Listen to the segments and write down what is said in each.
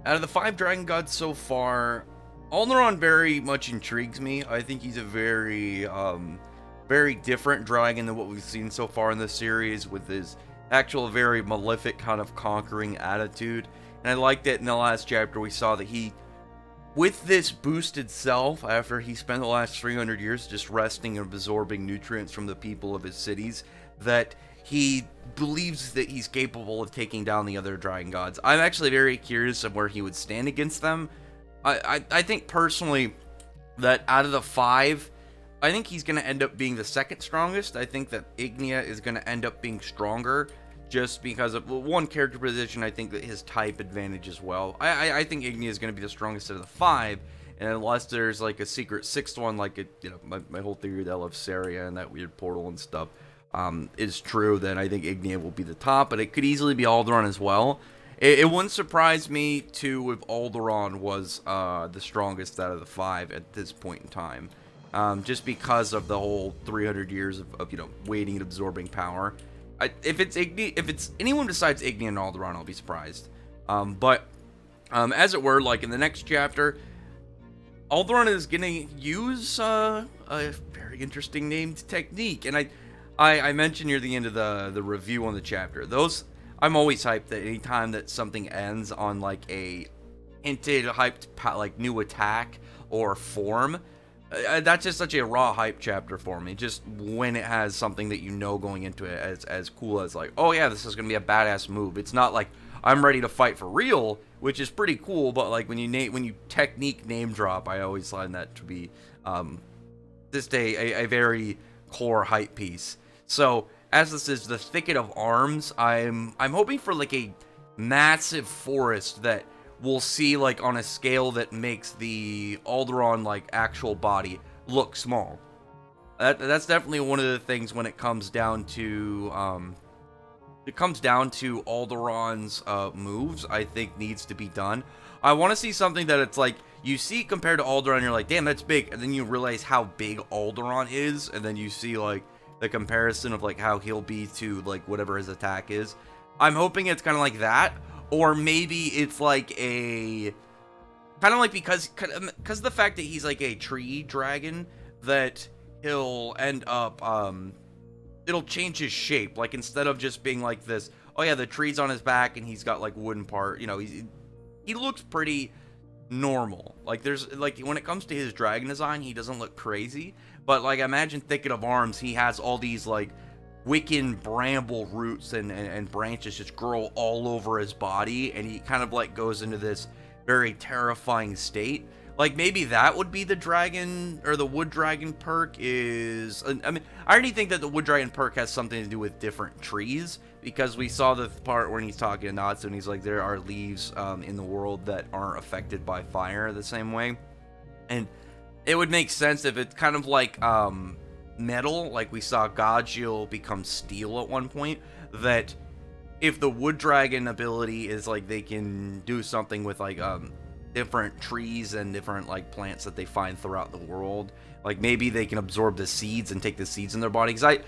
Out of the five Dragon Gods so far, Alderaan very much intrigues me. I think he's a very different dragon than what we've seen so far in the series, with his actual very malefic kind of conquering attitude. And I liked that in the last chapter we saw that he, with this boosted self, after he spent the last 300 years just resting and absorbing nutrients from the people of his cities, that he believes that he's capable of taking down the other Dragon Gods. I'm actually very curious of where he would stand against them. I think personally that out of the five, I think he's going to end up being the second strongest. I think that Ignia is going to end up being stronger just because of, well, one, character position. I think that his type advantage as well. I think Ignia is going to be the strongest out of the five, and unless there's like a secret sixth one, like my whole theory with Elefsaria and that weird portal and stuff is true, then I think Ignia will be the top, but it could easily be Alderaan as well. It wouldn't surprise me too if Alderaan was the strongest out of the five at this point in time, just because of the whole 300 years of waiting and absorbing power. If it's anyone besides Ignia and Alderaan, I'll be surprised. But as it were, like in the next chapter, Alderaan is gonna use a very interesting named technique, and I mentioned near the end of the review on the chapter. I'm always hyped that anytime that something ends on like a hinted hyped like new attack or form, that's just such a raw hype chapter for me. Just when it has something that going into it as cool as like, oh yeah, this is gonna be a badass move. It's not like I'm ready to fight for real, which is pretty cool. But like when you technique name drop, I always find that to be this day a very core hype piece. So as this is the Thicket of Arms, I'm hoping for like a massive forest that we'll see like on a scale that makes the Alderaan like actual body look small. That's definitely one of the things when it comes down to Alderaan's moves. I think needs to be done. I want to see something that it's like you see compared to Alderaan, you're like, damn, that's big, and then you realize how big Alderaan is, and then you see like the comparison of like how he'll be to like whatever his attack is. I'm hoping it's kind of like that, or maybe it's like a kind of like because of the fact that he's like a tree dragon, that he'll end up it'll change his shape. Like instead of just being like this, oh yeah, the tree's on his back and he's got like wooden part, he looks pretty normal. Like there's like when it comes to his dragon design, he doesn't look crazy. But like imagine Thicket of Arms, he has all these like Wiccan bramble roots and branches just grow all over his body, and he kind of like goes into this very terrifying state. Like maybe that would be the dragon or the wood dragon perk is. I mean, I already think that the wood dragon perk has something to do with different trees, because we saw the part when he's talking to Natsu and he's like, there are leaves in the world that aren't affected by fire the same way, and it would make sense if it's kind of like metal, like we saw Gajeel become steel at one point, that if the wood dragon ability is like they can do something with like different trees and different like plants that they find throughout the world, like maybe they can absorb the seeds and take the seeds in their body, because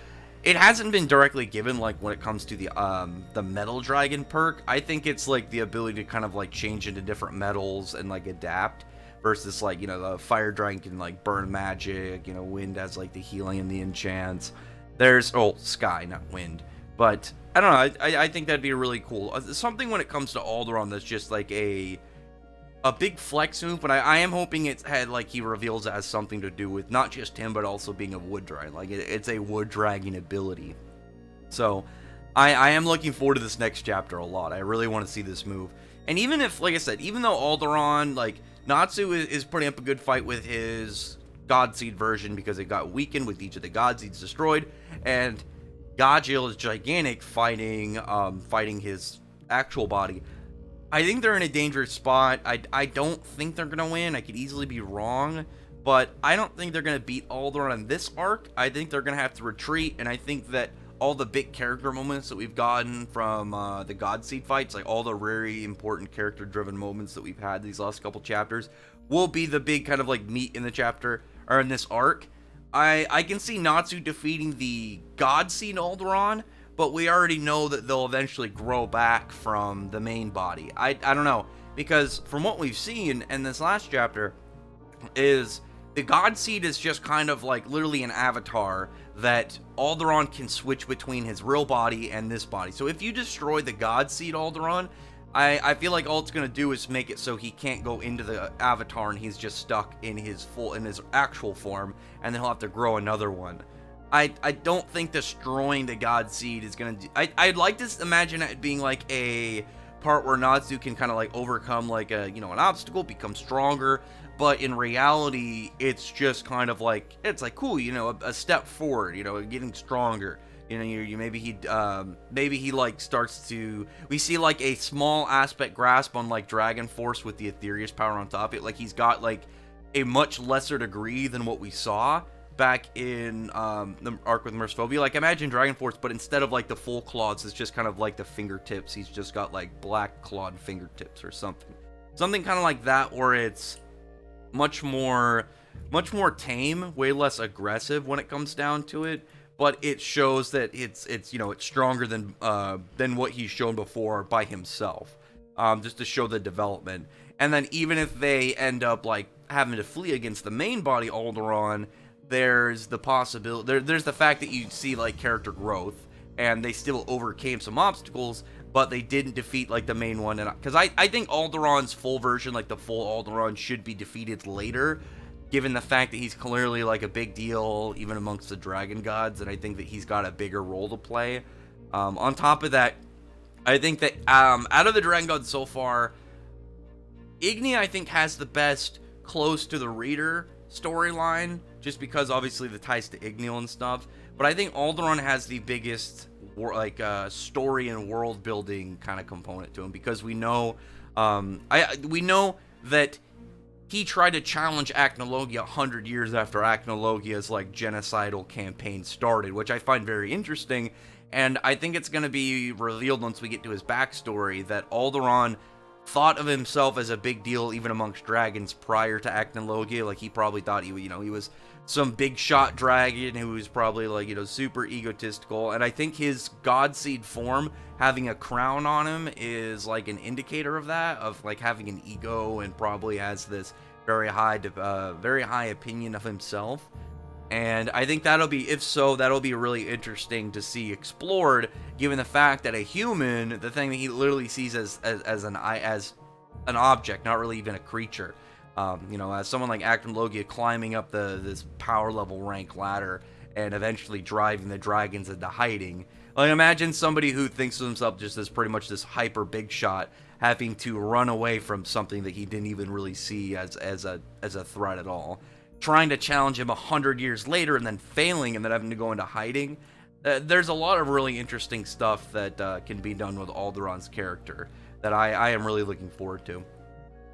it hasn't been directly given like when it comes to the metal dragon perk. I think it's like the ability to kind of like change into different metals and like adapt, versus like the fire dragon can like burn magic, wind has like the healing and the enchants. There's sky, not wind, but I don't know, I think that'd be really cool, something when it comes to Alderaan that's just like a big flex move. But I am hoping it's had like he reveals it has something to do with not just him but also being a wood dragon, like it's a wood dragon ability. So I am looking forward to this next chapter a lot. I really want to see this move. And even if, like I said, even though Alderaan, like Natsu is putting up a good fight with his Godseed version because it got weakened with each of the Godseeds destroyed, and Gajeel is gigantic fighting his actual body, I think they're in a dangerous spot. I don't think they're going to win. I could easily be wrong, but I don't think they're going to beat Alderaan in this arc. I think they're going to have to retreat, and I think that all the big character moments that we've gotten from the Godseed fights, like all the very important character-driven moments that we've had these last couple chapters, will be the big kind of like meat in the chapter, or in this arc. I can see Natsu defeating the Godseed Alderaan, but we already know that they'll eventually grow back from the main body. I don't know, because from what we've seen in this last chapter, is the God Seed is just kind of like literally an avatar that Alderaan can switch between his real body and this body. So if you destroy the God Seed Alderaan, I feel like all it's gonna do is make it so he can't go into the avatar and he's just stuck in his actual form, and then he'll have to grow another one. I don't think destroying the God Seed is gonna do, I'd like to imagine it being like a part where Natsu can kind of like overcome like a, you know, an obstacle, become stronger, but in reality it's just kind of like, it's like cool, you know, a step forward, you know, getting stronger. You know, you maybe he like starts to, we see like a small aspect grasp on like Dragon Force with the Aetherius power on top of it. Like he's got like a much lesser degree than what we saw back in the arc with Mercephobia. Like imagine Dragon Force, but instead of like the full claws, it's just kind of like the fingertips. He's just got like black clawed fingertips or something. Something kind of like that, where it's much more tame, way less aggressive when it comes down to it. But it shows that it's you know, it's stronger than what he's shown before by himself, just to show the development. And then even if they end up like having to flee against the main body Alderaan, there's the possibility, there's the fact that you see like character growth, and they still overcame some obstacles, but they didn't defeat like the main one. And because I think Alderaan's full version, like the full Alderaan, should be defeated later, given the fact that he's clearly like a big deal even amongst the dragon gods, and I think that he's got a bigger role to play. On top of that, I think that out of the dragon gods so far, Igni I think has the best close to the reader storyline, just because obviously the ties to Igneel and stuff. But I think Alderaan has the biggest like story and world building kind of component to him, because we know we know that he tried to challenge Acnologia 100 years after Acnologia's like genocidal campaign started, which I find very interesting. And I think it's going to be revealed once we get to his backstory that Alderaan thought of himself as a big deal even amongst dragons prior to Acnologia. Like he probably thought he was some big shot dragon who was probably like, you know, super egotistical. And I think his Godseed form having a crown on him is like an indicator of that, of like having an ego, and probably has this very high opinion of himself. And I think that'll be, if so, that'll be really interesting to see explored, given the fact that a human, the thing that he literally sees as an object, not really even a creature. You know, as someone like Acnologia climbing up this power level rank ladder and eventually driving the dragons into hiding. Like imagine somebody who thinks of himself just as pretty much this hyper big shot having to run away from something that he didn't even really see as a threat at all, trying to challenge him 100 years later and then failing and then having to go into hiding. There's a lot of really interesting stuff that can be done with Alderaan's character that I am really looking forward to.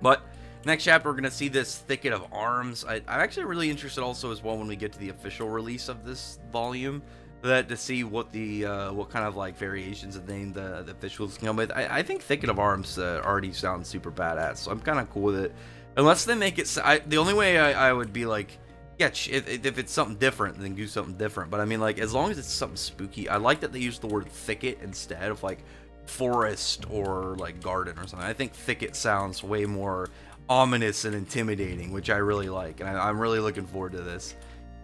But next chapter, we're going to see this Thicket of Arms. I'm actually really interested also as well when we get to the official release of this volume, that to see what the what kind of like variations of name the officials come with. I think Thicket of Arms already sounds super badass, so I'm kind of cool with it. Unless they make it, the only way I would be like, yeah, if it's something different, then do something different. But I mean, like, as long as it's something spooky, I like that they use the word thicket instead of like forest or like garden or something. I think thicket sounds way more ominous and intimidating, which I really like, and I'm really looking forward to this.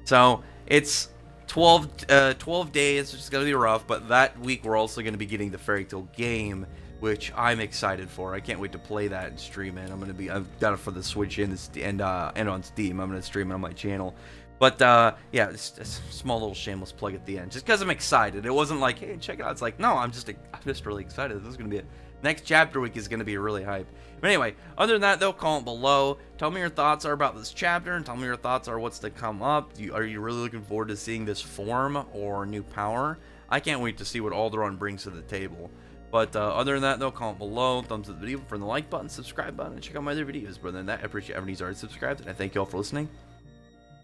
So it's 12 days, which is going to be rough, but that week we're also going to be getting the Fairy Tail game, which I'm excited for. I can't wait to play that and stream it. I've got it for the Switch and on Steam. I'm going to stream it on my channel. But yeah, it's a small little shameless plug at the end, just because I'm excited. It wasn't like, hey, check it out. It's like, no, I'm just really excited. This is going to be it. Next chapter week is going to be really hype. But anyway, other than that, though, comment below. Tell me your thoughts are about this chapter, and tell me your thoughts are what's to come up. Are you really looking forward to seeing this form or new power? I can't wait to see what Alderaan brings to the table. But other than that, though, comment below, thumbs up the video, from the like button, subscribe button, and check out my other videos. But other than that, I appreciate everyone who's already subscribed, and I thank you all for listening.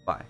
Bye.